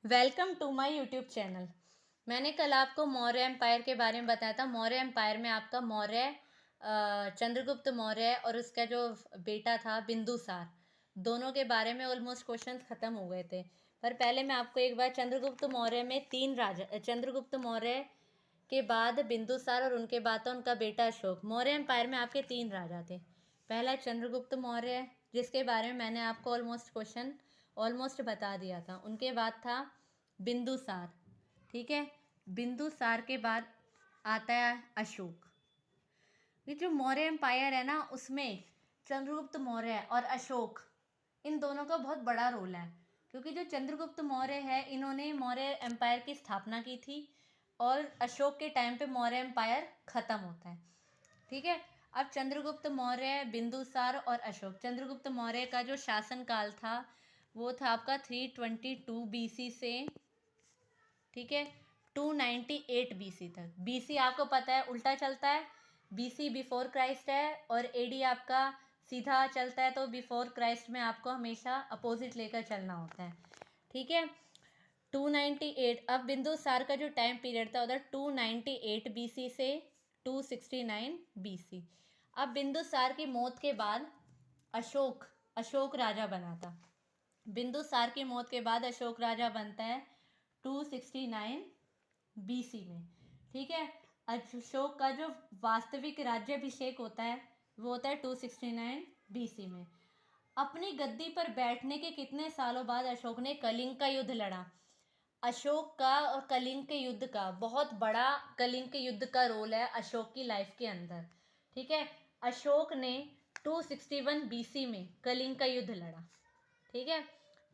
Welcome to my YouTube channel. मैंने कल आपको मौर्य एम्पायर के बारे में बताया था। मौर्य एम्पायर में आपका मौर्य चंद्रगुप्त मौर्य और उसका जो बेटा था बिंदुसार, दोनों के बारे में ऑलमोस्ट क्वेश्चंस ख़त्म हो गए थे। पर पहले मैं आपको एक बार चंद्रगुप्त मौर्य में तीन राजा, चंद्रगुप्त मौर्य के बाद बिंदुसार और उनके बाद था उनका बेटा अशोक। मौर्य एम्पायर में आपके तीन राजा थे। पहला चंद्रगुप्त मौर्य, जिसके बारे में मैंने आपको ऑलमोस्ट बता दिया था। उनके बाद था बिंदुसार, ठीक है। बिंदुसार के बाद आता है अशोक। ये जो मौर्य एम्पायर है ना, उसमें चंद्रगुप्त मौर्य और अशोक, इन दोनों का बहुत बड़ा रोल है। क्योंकि जो चंद्रगुप्त मौर्य है, इन्होंने मौर्य एम्पायर की स्थापना की थी और अशोक के टाइम पे मौर्य एम्पायर ख़त्म होता है, ठीक है। अब चंद्रगुप्त मौर्य, बिंदुसार और अशोक। चंद्रगुप्त मौर्य का जो शासन काल था वो था आपका 322 BC से, ठीक है, 298 BC तक। BC आपको पता है उल्टा चलता है, BC बिफोर क्राइस्ट है, और AD आपका सीधा चलता है, तो बिफोर क्राइस्ट में आपको हमेशा अपोजिट लेकर चलना होता है, ठीक है। 298। अब बिंदुसार का जो टाइम पीरियड था उधर 298 BC से 269 BC। अब बिंदुसार की मौत के बाद अशोक राजा बना था। बिंदुसार की मौत के बाद अशोक राजा बनता है 269 BC में, ठीक है। अशोक का जो वास्तविक राज्याभिषेक होता है वो होता है 269 BC में। अपनी गद्दी पर बैठने के कितने सालों बाद अशोक ने कलिंग का युद्ध लड़ा। अशोक का और कलिंग के युद्ध का बहुत बड़ा, कलिंग के युद्ध का रोल है अशोक की लाइफ के अंदर, ठीक है। अशोक ने 261 BC में कलिंग का युद्ध लड़ा, ठीक है।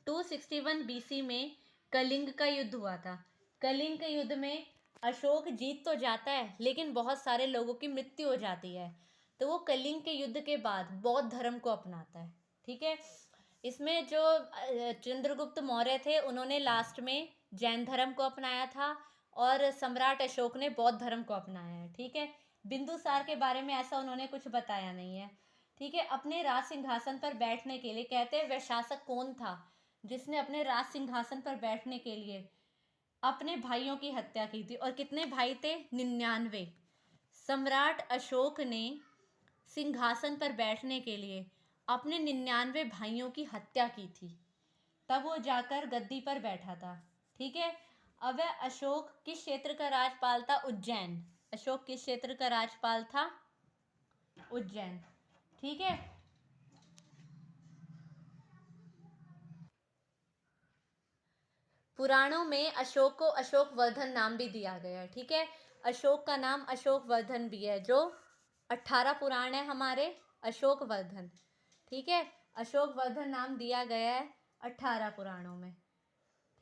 261 BC में कलिंग का युद्ध हुआ था। कलिंग के युद्ध में अशोक जीत तो जाता है, लेकिन बहुत सारे लोगों की मृत्यु हो जाती है। तो वो कलिंग के युद्ध के बाद बौद्ध धर्म को अपनाता है, ठीक है। इसमें जो चंद्रगुप्त मौर्य थे, उन्होंने लास्ट में जैन धर्म को अपनाया था और सम्राट अशोक ने बौद्ध धर्म को अपनाया है, ठीक है। बिंदुसार के बारे में ऐसा उन्होंने कुछ बताया नहीं है, ठीक है। अपने राज सिंहासन पर बैठने के लिए, कहते हैं वह शासक कौन था जिसने अपने राज सिंहासन पर बैठने के लिए अपने भाइयों की हत्या की थी। और कितने भाई थे? 99। सम्राट अशोक ने सिंहासन पर बैठने के लिए अपने 99 भाइयों की हत्या की थी, तब वो जाकर गद्दी पर बैठा था, ठीक है। अब वह अशोक किस क्षेत्र का राजपाल था? उज्जैन। अशोक किस क्षेत्र का राजपाल था? उज्जैन, ठीक है। पुराणों में अशोक को अशोक वर्धन नाम भी दिया गया है, ठीक है। अशोक का नाम अशोक वर्धन भी है। जो 18 पुराण है हमारे, अशोक वर्धन, ठीक है। अशोक वर्धन नाम दिया गया है 18 पुराणों में,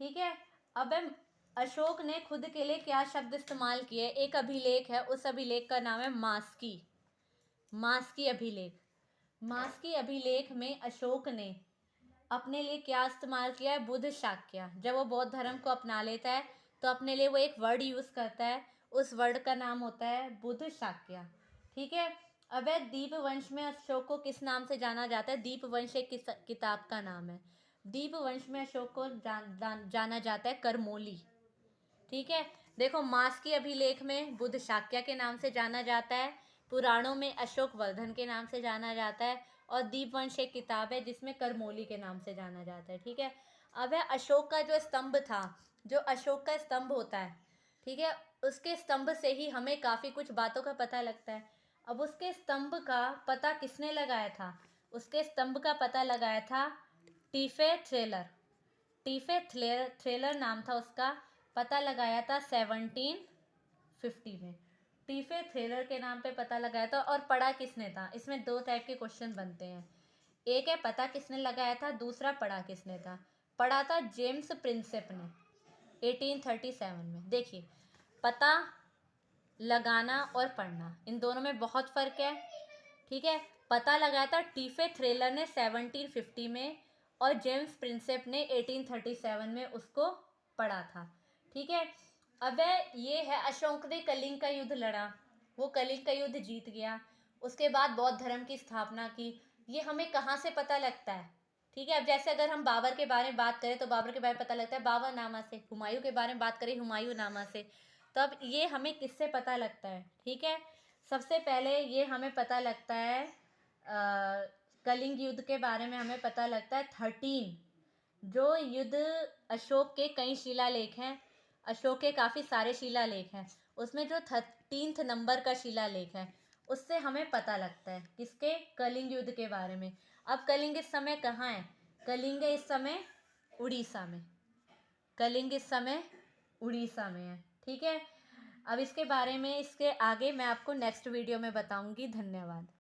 ठीक है। अब अशोक ने खुद के लिए क्या शब्द इस्तेमाल किए? एक अभिलेख है, उस अभिलेख का नाम है मास्की अभिलेख। मास्की अभिलेख में अशोक ने अपने लिए क्या इस्तेमाल किया है? बुद्ध शाक्य। जब वो बौद्ध धर्म को अपना लेता है तो अपने लिए वो एक वर्ड यूज करता है, उस वर्ड का नाम होता है बुद्ध शाक्य, ठीक है। अब दीपवंश में अशोक को किस नाम से जाना जाता है? दीपवंश एक किताब का नाम है। दीपवंश में अशोक को जाना जाता है करमोली, ठीक है। देखो, मास की अभिलेख में बुद्ध शाक्य के नाम से जाना जाता है, पुराणों में अशोक वर्धन के नाम से जाना जाता है, और दीपवंश एक किताब है जिसमें करमोली के नाम से जाना जाता है, ठीक है। अब अशोक का जो स्तंभ था, जो अशोक का स्तंभ होता है, ठीक है, उसके स्तंभ से ही हमें काफ़ी कुछ बातों का पता लगता है। अब उसके स्तंभ का पता किसने लगाया था? उसके स्तंभ का पता लगाया था टीफे थ्रेलर। टीफे थ्रेलर नाम था उसका। पता लगाया था 1750 में। टीफे थ्रेलर के नाम पे पता लगाया था। और पढ़ा किसने था? इसमें दो टाइप के क्वेश्चन बनते हैं। एक है पता किसने लगाया था, दूसरा पढ़ा किसने था। पढ़ा था जेम्स प्रिंसेप ने 1837 में। देखिए, पता लगाना और पढ़ना, इन दोनों में बहुत फ़र्क है, ठीक है। पता लगाया था टीफे थ्रेलर ने 1750 में, और जेम्स प्रिंसेप ने 1837 में उसको पढ़ा था, ठीक है। अब ये है, अशोक ने कलिंग का युद्ध लड़ा, वो कलिंग का युद्ध जीत गया, उसके बाद बौद्ध धर्म की स्थापना की। ये हमें कहाँ से पता लगता है? ठीक है। अब जैसे अगर हम बाबर के बारे में बात करें तो बाबर के बारे में पता लगता है बाबरनामा से। हुमायूं के बारे में बात करें हुमायूंनामा से। तो अब ये हमें किससे पता लगता है, ठीक है। सबसे पहले ये हमें पता लगता है कलिंग युद्ध के बारे में हमें पता लगता है 13, जो युद्ध अशोक के कई शिलालेख हैं, अशोक के काफ़ी सारे शिलालेख हैं, उसमें जो 13th नंबर का शिलालेख है उससे हमें पता लगता है किसके, कलिंग युद्ध के बारे में। अब कलिंग इस समय कहाँ है? कलिंग इस समय उड़ीसा में। कलिंग इस समय उड़ीसा में है, ठीक है। अब इसके बारे में इसके आगे मैं आपको नेक्स्ट वीडियो में बताऊंगी। धन्यवाद।